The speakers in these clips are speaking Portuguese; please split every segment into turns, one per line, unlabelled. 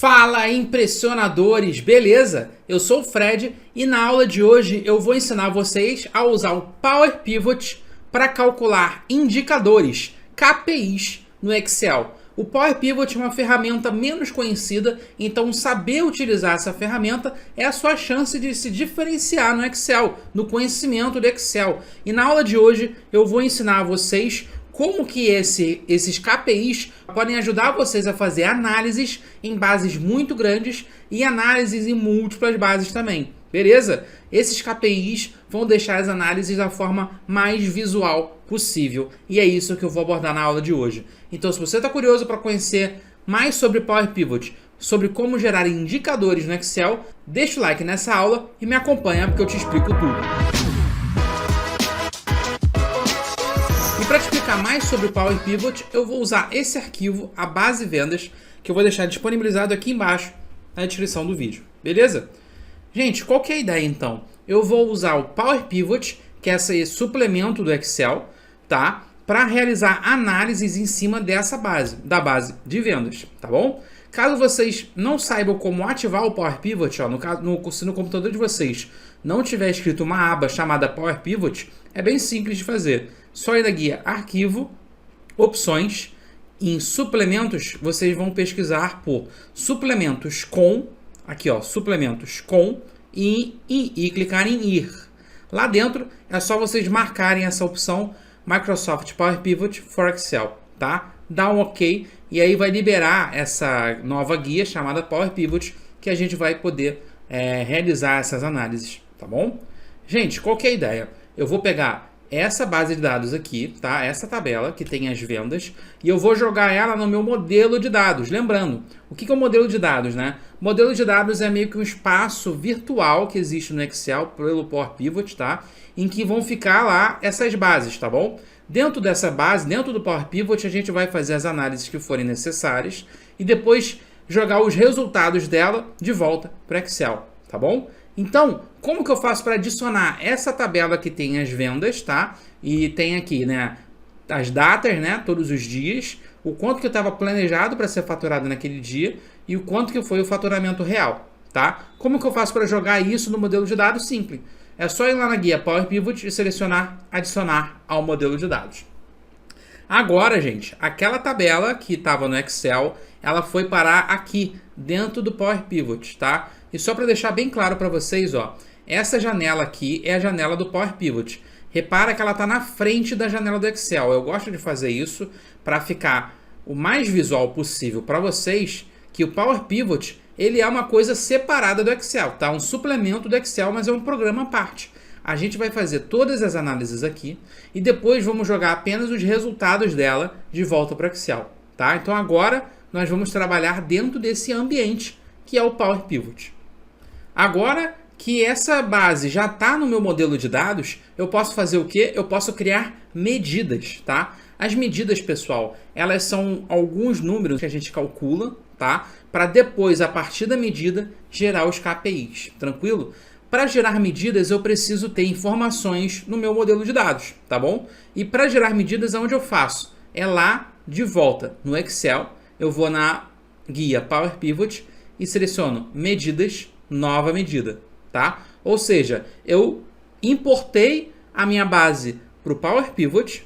Fala, impressionadores, beleza? Eu sou o Fred e na aula de hoje eu vou ensinar vocês a usar o Power Pivot para calcular indicadores, KPIs, no Excel. O Power Pivot é uma ferramenta menos conhecida, então saber utilizar essa ferramenta é a sua chance de se diferenciar no Excel, no conhecimento do Excel. E na aula de hoje eu vou ensinar a vocês como que esses KPIs podem ajudar vocês a fazer análises em bases muito grandes e análises em múltiplas bases também, beleza? Esses KPIs vão deixar as análises da forma mais visual possível e é isso que eu vou abordar na aula de hoje. Então, se você está curioso para conhecer mais sobre Power Pivot, sobre como gerar indicadores no Excel, deixa o like nessa aula e me acompanha porque eu te explico tudo. E para te explicar mais sobre o Power Pivot, eu vou usar esse arquivo, a base vendas, que eu vou deixar disponibilizado aqui embaixo na descrição do vídeo, beleza? Gente, qual que é a ideia então? Eu vou usar o Power Pivot, que é esse suplemento do Excel, tá? Para realizar análises em cima dessa base, da base de vendas, tá bom? Caso vocês não saibam como ativar o Power Pivot, ó, se no computador de vocês não tiver escrito uma aba chamada Power Pivot, é bem simples de fazer. Só ir na guia Arquivo, Opções, em Suplementos, vocês vão pesquisar por Suplementos com, aqui ó, Suplementos com, e clicar em Ir. Lá dentro é só vocês marcarem essa opção Microsoft Power Pivot for Excel, tá? Dá um OK e aí vai liberar essa nova guia chamada Power Pivot que a gente vai poder realizar essas análises, tá bom? Gente, qual que é a ideia? Eu vou pegar essa base de dados aqui, tá? Essa tabela que tem as vendas e eu vou jogar ela no meu modelo de dados. Lembrando, o que é o modelo de dados, né? O modelo de dados é meio que um espaço virtual que existe no Excel pelo Power Pivot, tá? Em que vão ficar lá essas bases, tá bom? Dentro dessa base, dentro do Power Pivot, a gente vai fazer as análises que forem necessárias e depois jogar os resultados dela de volta para o Excel, tá bom? Então, como que eu faço para adicionar essa tabela que tem as vendas, tá? E tem aqui, né, as datas, né, todos os dias, o quanto que eu estava planejado para ser faturado naquele dia e o quanto que foi o faturamento real, tá? Como que eu faço para jogar isso no modelo de dados? Simples. É só ir lá na guia Power Pivot e selecionar adicionar ao modelo de dados. Agora, gente, aquela tabela que estava no Excel, ela foi parar aqui dentro do Power Pivot, tá? E só para deixar bem claro para vocês, ó, essa janela aqui é a janela do Power Pivot. Repara que ela está na frente da janela do Excel. Eu gosto de fazer isso para ficar o mais visual possível para vocês, que o Power Pivot ele é uma coisa separada do Excel, tá? Um suplemento do Excel, mas é um programa à parte. A gente vai fazer todas as análises aqui e depois vamos jogar apenas os resultados dela de volta para o Excel, tá? Então agora nós vamos trabalhar dentro desse ambiente que é o Power Pivot. Agora que essa base já está no meu modelo de dados, eu posso fazer o quê? Eu posso criar medidas, tá? As medidas, pessoal, elas são alguns números que a gente calcula, tá? Para depois, a partir da medida, gerar os KPIs, tranquilo? Para gerar medidas, eu preciso ter informações no meu modelo de dados, tá bom? E para gerar medidas, aonde eu faço? É lá de volta no Excel, eu vou na guia Power Pivot e seleciono medidas, nova medida, tá? Ou seja, eu importei a minha base para o Power Pivot.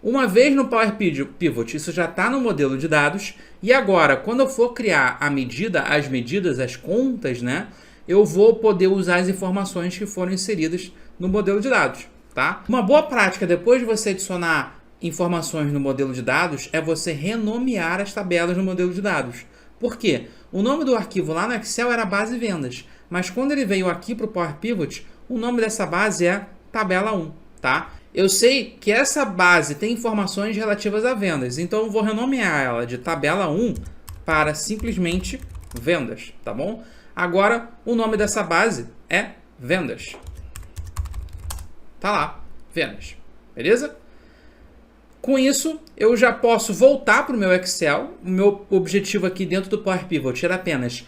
Uma vez no Power Pivot, isso já está no modelo de dados. E agora, quando eu for criar a medida, as medidas, as contas, né? Eu vou poder usar as informações que foram inseridas no modelo de dados, tá? Uma boa prática, depois de você adicionar informações no modelo de dados, é você renomear as tabelas no modelo de dados. Por quê? O nome do arquivo lá no Excel era base vendas, mas quando ele veio aqui para o Power Pivot, o nome dessa base é tabela 1, tá? Eu sei que essa base tem informações relativas a vendas, então eu vou renomear ela de tabela 1 para simplesmente vendas, tá bom? Agora, o nome dessa base é vendas. Tá lá, vendas, beleza? Com isso, eu já posso voltar para o meu Excel. O meu objetivo aqui dentro do Power Pivot era apenas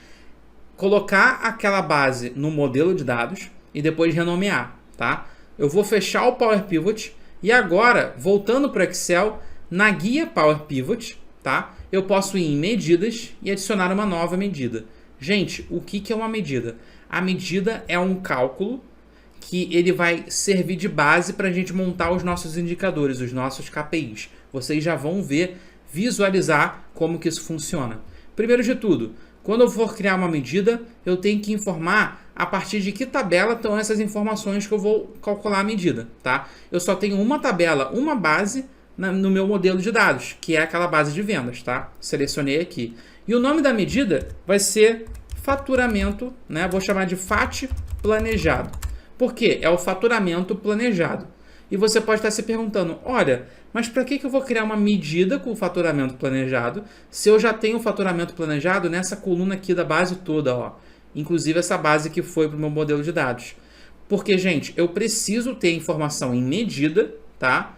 colocar aquela base no modelo de dados e depois renomear, tá? Eu vou fechar o Power Pivot e agora, voltando para o Excel, na guia Power Pivot, tá? Eu posso ir em medidas e adicionar uma nova medida. Gente, o que é uma medida? A medida é um cálculo que ele vai servir de base para a gente montar os nossos indicadores, os nossos KPIs. Vocês já vão ver, visualizar como que isso funciona. Primeiro de tudo, quando eu for criar uma medida, eu tenho que informar a partir de que tabela estão essas informações que eu vou calcular a medida, tá? Eu só tenho uma tabela, uma base no meu modelo de dados, que é aquela base de vendas, tá? Selecionei aqui. E o nome da medida vai ser faturamento, né? Vou chamar de FAT planejado. Por quê? É o faturamento planejado. E você pode estar se perguntando, olha, mas para que eu vou criar uma medida com o faturamento planejado se eu já tenho o faturamento planejado nessa coluna aqui da base toda, ó? Inclusive essa base que foi para o meu modelo de dados. Porque, gente, eu preciso ter informação em medida, tá?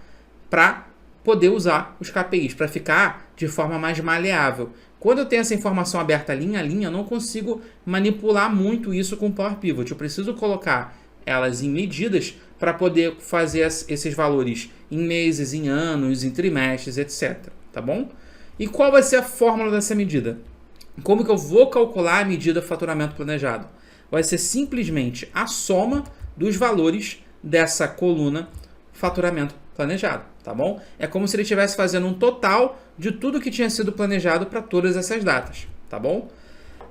Para poder usar os KPIs, para ficar de forma mais maleável. Quando eu tenho essa informação aberta linha a linha, eu não consigo manipular muito isso com o Power Pivot. Eu preciso colocar elas em medidas para poder fazer esses valores em meses, em anos, em trimestres, etc. Tá bom? E qual vai ser a fórmula dessa medida? Como que eu vou calcular a medida faturamento planejado? Vai ser simplesmente a soma dos valores dessa coluna faturamento planejado, tá bom? É como se ele estivesse fazendo um total de tudo que tinha sido planejado para todas essas datas, tá bom?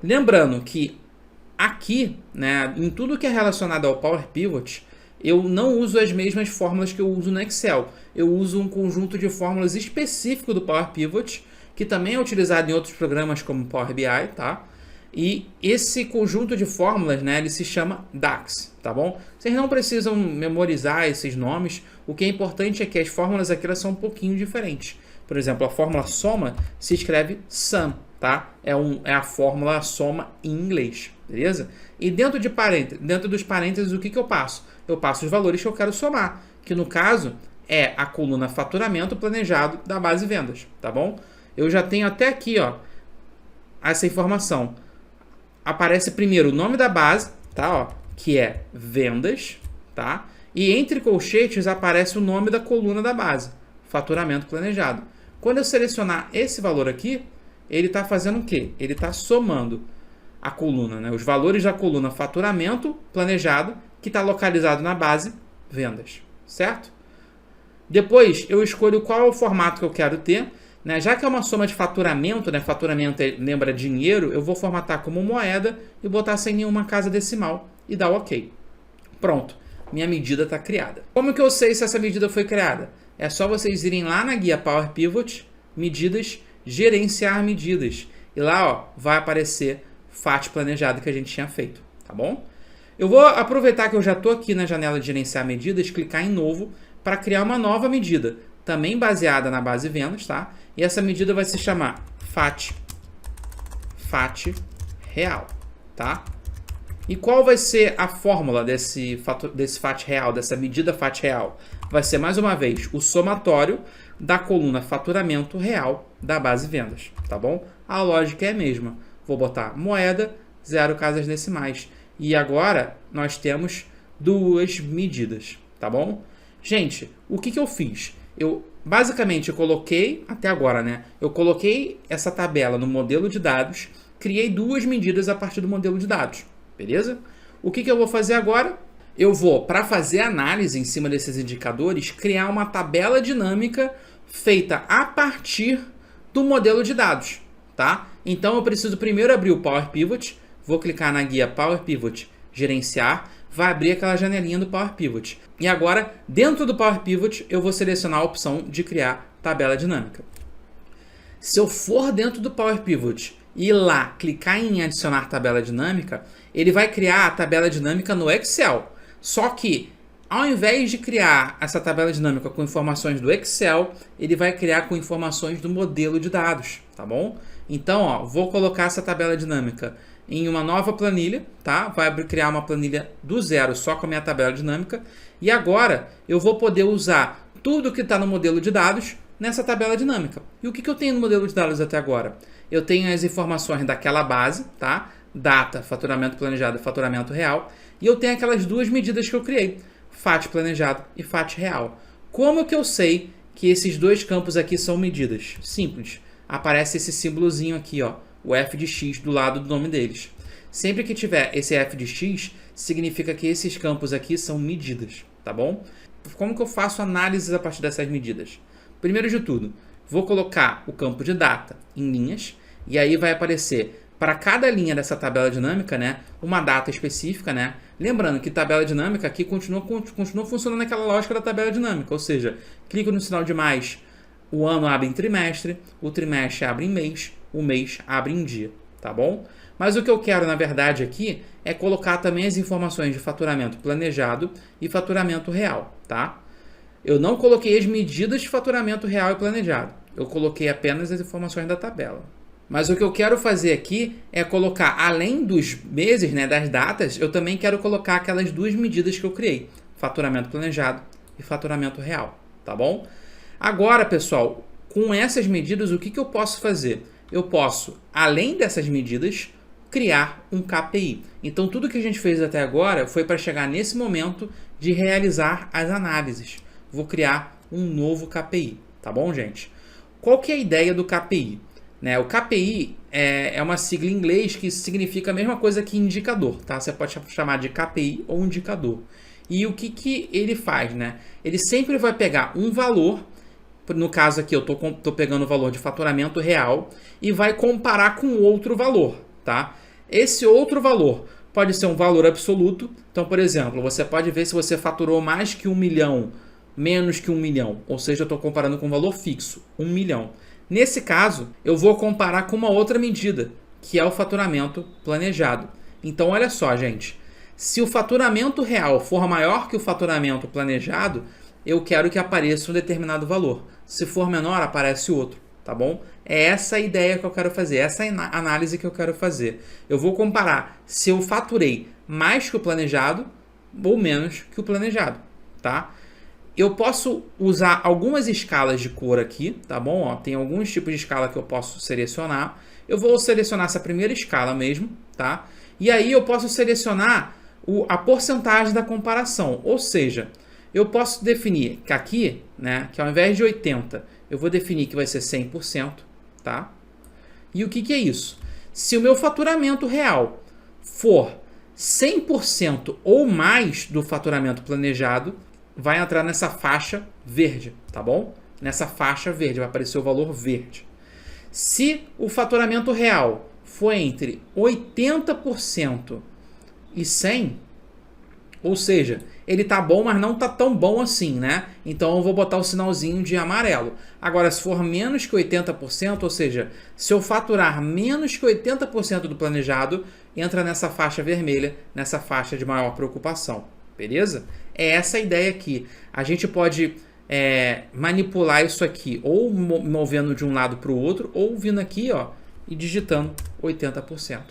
Lembrando que aqui, né, em tudo que é relacionado ao Power Pivot, eu não uso as mesmas fórmulas que eu uso no Excel. Eu uso um conjunto de fórmulas específico do Power Pivot, que também é utilizado em outros programas como Power BI, tá? E esse conjunto de fórmulas, né, ele se chama DAX, tá bom? Vocês não precisam memorizar esses nomes. O que é importante é que as fórmulas aqui elas são um pouquinho diferentes. Por exemplo, a fórmula soma se escreve sum, tá? É a fórmula soma em inglês, beleza? E dentro dos parênteses, o que eu passo? Eu passo os valores que eu quero somar, que no caso é a coluna faturamento planejado da base vendas, tá bom? Eu já tenho até aqui, ó, essa informação. Aparece primeiro o nome da base, tá? Ó, que é vendas, tá? E entre colchetes aparece o nome da coluna da base, faturamento planejado. Quando eu selecionar esse valor aqui, ele está fazendo o quê? Ele está somando a coluna, né? Os valores da coluna faturamento planejado, que está localizado na base vendas, certo? Depois eu escolho qual é o formato que eu quero ter, né? Já que é uma soma de faturamento, né? Faturamento lembra dinheiro, eu vou formatar como moeda e botar sem nenhuma casa decimal e dar OK. Pronto, minha medida está criada. Como que eu sei se essa medida foi criada? É só vocês irem lá na guia Power Pivot, medidas, gerenciar medidas. E lá, ó, vai aparecer FAT planejado que a gente tinha feito, tá bom? Eu vou aproveitar que eu já estou aqui na janela de gerenciar medidas, clicar em novo para criar uma nova medida, também baseada na base vendas, tá? E essa medida vai se chamar FAT real, tá? E qual vai ser a fórmula desse FAT real, dessa medida FAT real? Vai ser, mais uma vez, o somatório da coluna faturamento real da base vendas, tá bom? A lógica é a mesma. Vou botar moeda, 0 casas decimais. E agora nós temos duas medidas, tá bom? Gente, o que eu fiz? Basicamente, eu coloquei, até agora, né? Eu coloquei essa tabela no modelo de dados, criei duas medidas a partir do modelo de dados, beleza? O que eu vou fazer agora? Eu vou, para fazer análise em cima desses indicadores, criar uma tabela dinâmica feita a partir do modelo de dados, tá? Então, eu preciso primeiro abrir o Power Pivot, vou clicar na guia Power Pivot, gerenciar, vai abrir aquela janelinha do Power Pivot. E agora, dentro do Power Pivot, eu vou selecionar a opção de criar tabela dinâmica. Se eu for dentro do Power Pivot e ir lá clicar em adicionar tabela dinâmica, ele vai criar a tabela dinâmica no Excel. Só que, ao invés de criar essa tabela dinâmica com informações do Excel, ele vai criar com informações do modelo de dados, tá bom? Então, ó, vou colocar essa tabela dinâmica em uma nova planilha, tá? Vai criar uma planilha do zero só com a minha tabela dinâmica. E agora eu vou poder usar tudo que está no modelo de dados nessa tabela dinâmica. E o que eu tenho no modelo de dados até agora? Eu tenho as informações daquela base, tá? Data, faturamento planejado e faturamento real. E eu tenho aquelas duas medidas que eu criei, FAT planejado e FAT real. Como que eu sei que esses dois campos aqui são medidas? Simples. aparece esse símbolozinho aqui, ó, o f de x do lado do nome deles. Sempre que tiver esse f de x, significa que esses campos aqui são medidas, tá bom? Como que eu faço análises a partir dessas medidas? Primeiro de tudo, vou colocar o campo de data em linhas, e aí vai aparecer para cada linha dessa tabela dinâmica, né, uma data específica, né? Lembrando que tabela dinâmica aqui continua funcionando naquela lógica da tabela dinâmica, ou seja, clico no sinal de mais, o ano abre em trimestre, o trimestre abre em mês, o mês abre em dia, tá bom? Mas o que eu quero, na verdade, aqui é colocar também as informações de faturamento planejado e faturamento real, tá? Eu não coloquei as medidas de faturamento real e planejado, eu coloquei apenas as informações da tabela. Mas o que eu quero fazer aqui é colocar, além dos meses, né, das datas, eu também quero colocar aquelas duas medidas que eu criei, faturamento planejado e faturamento real, tá bom? Agora, pessoal, com essas medidas, o que eu posso fazer? Eu posso, além dessas medidas, criar um KPI. Então, tudo que a gente fez até agora foi para chegar nesse momento de realizar as análises. Vou criar um novo KPI, tá bom, gente? Qual que é a ideia do KPI? Né? O KPI é uma sigla em inglês que significa a mesma coisa que indicador, tá? Você pode chamar de KPI ou indicador. E o que ele faz, né? Ele sempre vai pegar um valor, no caso aqui eu tô pegando o valor de faturamento real, e vai comparar com outro valor, tá? Esse outro valor pode ser um valor absoluto. Então, por exemplo, você pode ver se você faturou mais que 1 milhão, menos que 1 milhão. Ou seja, eu estou comparando com um valor fixo, 1 milhão. Nesse caso, eu vou comparar com uma outra medida, que é o faturamento planejado. Então, olha só, gente. Se o faturamento real for maior que o faturamento planejado, eu quero que apareça um determinado valor. Se for menor, aparece outro, tá bom? É essa a ideia que eu quero fazer, essa é a análise que eu quero fazer. Eu vou comparar se eu faturei mais que o planejado ou menos que o planejado, tá? Eu posso usar algumas escalas de cor aqui, tá bom? Ó, tem alguns tipos de escala que eu posso selecionar. Eu vou selecionar essa primeira escala mesmo, tá? E aí eu posso selecionar a porcentagem da comparação. Ou seja, eu posso definir que aqui, né, que ao invés de 80%, eu vou definir que vai ser 100%, tá? E o que é isso? Se o meu faturamento real for 100% ou mais do faturamento planejado, vai entrar nessa faixa verde, tá bom? Nessa faixa verde, vai aparecer o valor verde. Se o faturamento real for entre 80% e 100%, ou seja, ele tá bom, mas não tá tão bom assim, né? Então eu vou botar o sinalzinho de amarelo. Agora, se for menos que 80%, ou seja, se eu faturar menos que 80% do planejado, entra nessa faixa vermelha, nessa faixa de maior preocupação. Beleza? É essa a ideia aqui. A gente pode manipular isso aqui, ou movendo de um lado para o outro, ou vindo aqui, ó, e digitando 80%,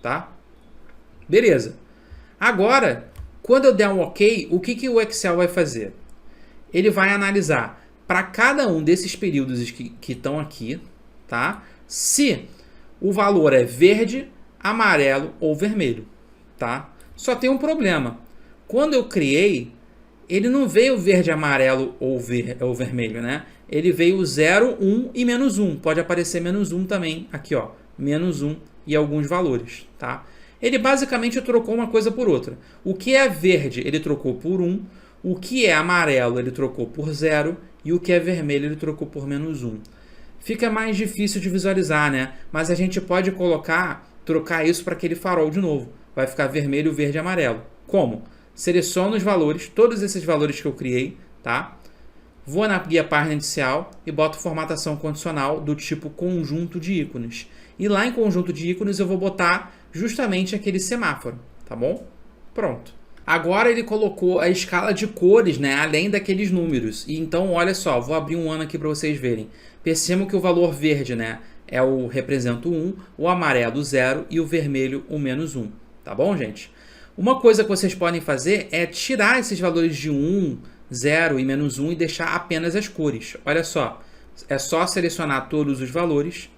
tá? Beleza. Agora, quando eu der um OK, o que o Excel vai fazer? Ele vai analisar para cada um desses períodos que estão aqui, tá? Se o valor é verde, amarelo ou vermelho, tá? Só tem um problema. Quando eu criei, ele não veio verde, amarelo ou vermelho, né? Ele veio 0, 1 e menos 1. Pode aparecer menos 1 também aqui, ó. Menos 1 e alguns valores, tá? Ele basicamente trocou uma coisa por outra. O que é verde, ele trocou por 1. O que é amarelo, ele trocou por 0. E o que é vermelho, ele trocou por menos 1. Fica mais difícil de visualizar, né? Mas a gente pode trocar isso para aquele farol de novo. Vai ficar vermelho, verde e amarelo. Como? Seleciono os valores, todos esses valores que eu criei, tá? Vou na guia página inicial e boto formatação condicional do tipo conjunto de ícones. E lá em conjunto de ícones eu vou botar justamente aquele semáforo, tá bom? Pronto. Agora ele colocou a escala de cores, né, além daqueles números. E então, olha só, vou abrir um ano aqui para vocês verem. Percebam que o valor verde, né, representa o 1, o amarelo 0 e o vermelho o menos 1, tá bom, gente? Uma coisa que vocês podem fazer é tirar esses valores de 1, 0 e menos 1 e deixar apenas as cores. Olha só, é só selecionar todos os valores.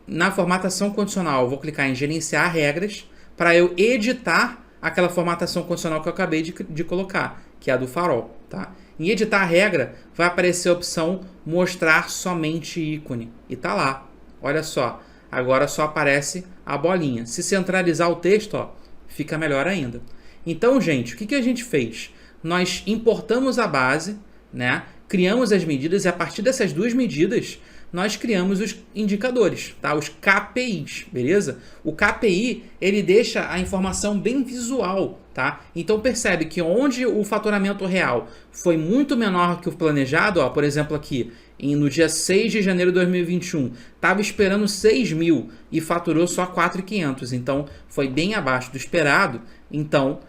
Na formatação condicional, eu vou clicar em gerenciar regras para eu editar aquela formatação condicional que eu acabei de colocar, que é a do farol, tá? Em editar a regra, vai aparecer a opção mostrar somente ícone. E tá lá, olha só, agora só aparece a bolinha. Se centralizar o texto, ó, fica melhor ainda. Então, gente, o que a gente fez? Nós importamos a base, né? Criamos as medidas e a partir dessas duas medidas nós criamos os indicadores, tá? Os KPIs, beleza? O KPI, ele deixa a informação bem visual, tá? Então percebe que onde o faturamento real foi muito menor que o planejado, ó, por exemplo aqui, no dia 6 de janeiro de 2021, estava esperando 6 mil e faturou só 4.500, então foi bem abaixo do esperado, então,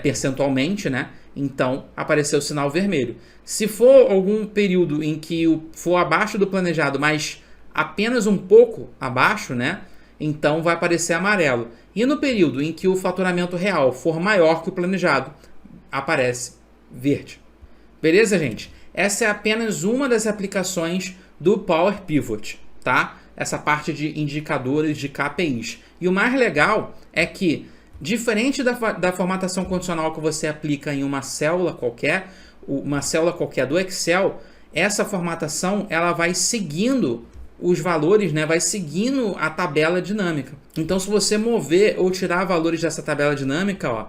percentualmente, né? Então apareceu o sinal vermelho. Se for algum período em que for abaixo do planejado, mas apenas um pouco abaixo, né? Então vai aparecer amarelo. E no período em que o faturamento real for maior que o planejado, aparece verde. Beleza, gente? Essa é apenas uma das aplicações do Power Pivot, tá? Essa parte de indicadores de KPIs. E o mais legal é que, diferente da formatação condicional que você aplica em uma célula qualquer do Excel, essa formatação ela vai seguindo os valores, né? Vai seguindo a tabela dinâmica. Então, se você mover ou tirar valores dessa tabela dinâmica, ó,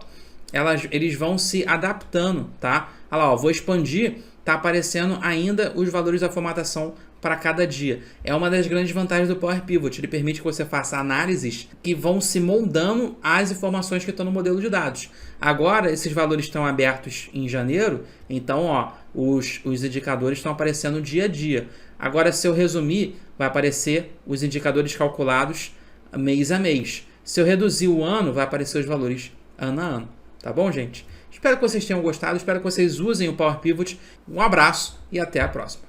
eles vão se adaptando, tá? Olha lá, ó, vou expandir, tá aparecendo ainda os valores da formatação para cada dia. É uma das grandes vantagens do Power Pivot. Ele permite que você faça análises que vão se moldando às informações que estão no modelo de dados. Agora, esses valores estão abertos em janeiro, então ó, os indicadores estão aparecendo dia a dia. Agora, se eu resumir, vai aparecer os indicadores calculados mês a mês. Se eu reduzir o ano, vai aparecer os valores ano a ano. Tá bom, gente? Espero que vocês tenham gostado, espero que vocês usem o Power Pivot. Um abraço e até a próxima.